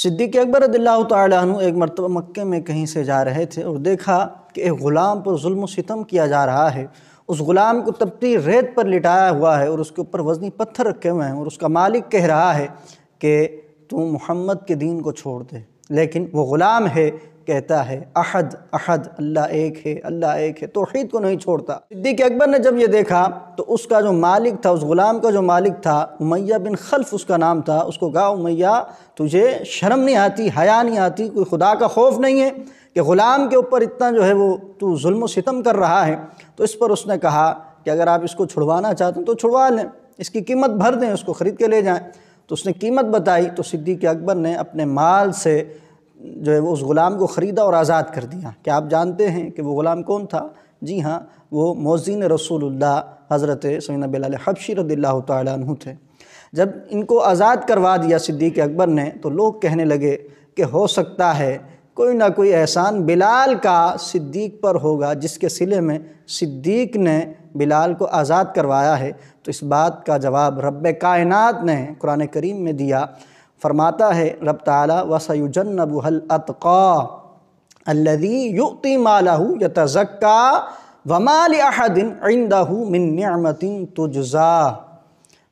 صدیق اکبر رضی اللہ تعالیٰ عنہ ایک مرتبہ مکے میں کہیں سے جا رہے تھے اور دیکھا کہ ایک غلام پر ظلم و ستم کیا جا رہا ہے۔ اس غلام کو تپتی ریت پر لٹایا ہوا ہے اور اس کے اوپر وزنی پتھر رکھے ہوئے ہیں، اور اس کا مالک کہہ رہا ہے کہ تو محمد کے دین کو چھوڑ دے، لیکن وہ غلام ہے کہتا ہے احد احد، اللہ ایک ہے، اللہ ایک ہے، توحید کو نہیں چھوڑتا۔ صدیق اکبر نے جب یہ دیکھا تو اس کا جو مالک تھا، اس غلام کا جو مالک تھا، امیہ بن خلف اس کا نام تھا، اس کو کہا امیہ تجھے شرم نہیں آتی، حیا نہیں آتی، کوئی خدا کا خوف نہیں ہے کہ غلام کے اوپر اتنا جو ہے وہ تو ظلم و ستم کر رہا ہے؟ تو اس پر اس نے کہا کہ اگر آپ اس کو چھڑوانا چاہتے ہیں تو چھڑوا لیں، اس کی قیمت بھر دیں، اس کو خرید کے لے جائیں۔ تو اس نے قیمت بتائی تو صدیق اکبر نے اپنے مال سے جو ہے وہ اس غلام کو خریدا اور آزاد کر دیا۔ کیا آپ جانتے ہیں کہ وہ غلام کون تھا؟ جی ہاں، وہ مؤذن رسول اللہ حضرت سیدنا بلال حبشی رضی اللہ تعالیٰ عنہ تھے۔ جب ان کو آزاد کروا دیا صدیق اکبر نے تو لوگ کہنے لگے کہ ہو سکتا ہے کوئی نہ کوئی احسان بلال کا صدیق پر ہوگا، جس کے صلے میں صدیق نے بلال کو آزاد کروایا ہے۔ تو اس بات کا جواب رب کائنات نے قرآن کریم میں دیا، فرماتا ہے رب تعالیٰ وَسَيُجَنَّبُهَا الْأَتْقَى الَّذِي يُؤْتِي مَالَهُ يَتَزَكَّى وَمَا لِأَحَدٍ عِنْدَهُ مِن نِعْمَةٍ تُجْزَى۔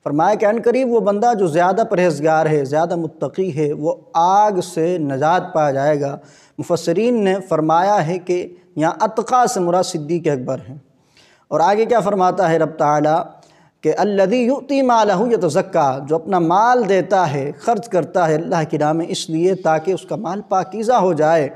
فرمایا کہ عنقریب وہ بندہ جو زیادہ پرہیزگار ہے، زیادہ متقی ہے، وہ آگ سے نجات پا جائے گا۔ مفسرین نے فرمایا ہے کہ یہاں اتقا سے مراد صدیق اکبر ہیں۔ اور آگے کیا فرماتا ہے رب تعالیٰ کہ الذی یؤتی مالہ یتزکا، جو اپنا مال دیتا ہے، خرچ کرتا ہے اللہ کی راہ میں اس لیے تاکہ اس کا مال پاکیزہ ہو جائے۔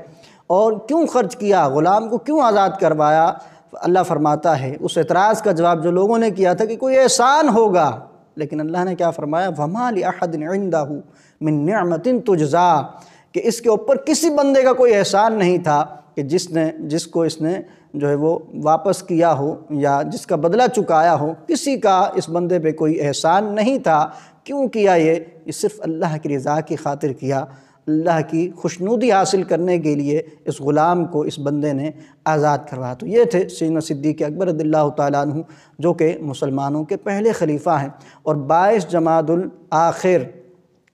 اور کیوں خرچ کیا؟ غلام کو کیوں آزاد کروایا؟ اللہ فرماتا ہے اس اعتراض کا جواب جو لوگوں نے کیا تھا کہ کوئی احسان ہوگا، لیکن اللہ نے کیا فرمایا وَمَا لِأَحَدٍ عِنْدَهُ مِن نِعْمَةٍ تُجْزَى، کہ اس کے اوپر کسی بندے کا کوئی احسان نہیں تھا کہ جس کو اس نے جو ہے وہ واپس کیا ہو یا جس کا بدلہ چکایا ہو، کسی کا اس بندے پہ کوئی احسان نہیں تھا۔ کیوں کیا یہ صرف اللہ کی رضا کی خاطر کیا، اللہ کی خوشنودی حاصل کرنے کے لیے اس غلام کو اس بندے نے آزاد کروایا۔ تو یہ تھے سیدنا صدیق اکبر رضی اللہ تعالیٰ عنہ، جو کہ مسلمانوں کے پہلے خلیفہ ہیں، اور 22 جمادی الآخر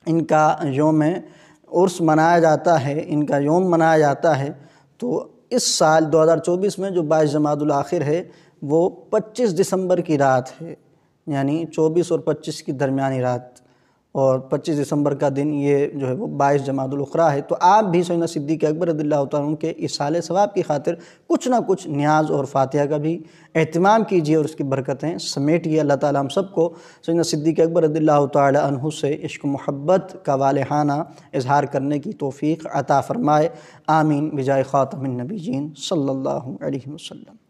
ان کا یوم عرس منایا جاتا ہے، ان کا یوم منایا جاتا ہے۔ تو اس سال 2024 میں جو 22 جمادی الآخر ہے وہ 25 دسمبر کی رات ہے، یعنی 24 اور 25 کی درمیانی رات، اور 25 دسمبر کا دن یہ جو ہے وہ 22 جمادی الاخری ہے۔ تو آپ بھی سیدنا صدیق اکبر رضی اللہ تعالیٰ عنہ کے ایصال ثواب کی خاطر کچھ نہ کچھ نیاز اور فاتحہ کا بھی اہتمام کیجیے اور اس کی برکتیں سمیٹیے۔ اللہ تعالیٰ ہم سب کو سیدنا صدیق اکبر رضی اللہ تعالیٰ عنہ سے عشق و محبت کا والہانہ اظہار کرنے کی توفیق عطا فرمائے، آمین بجائے خاتم النبیین صلی اللہ علیہ وسلم۔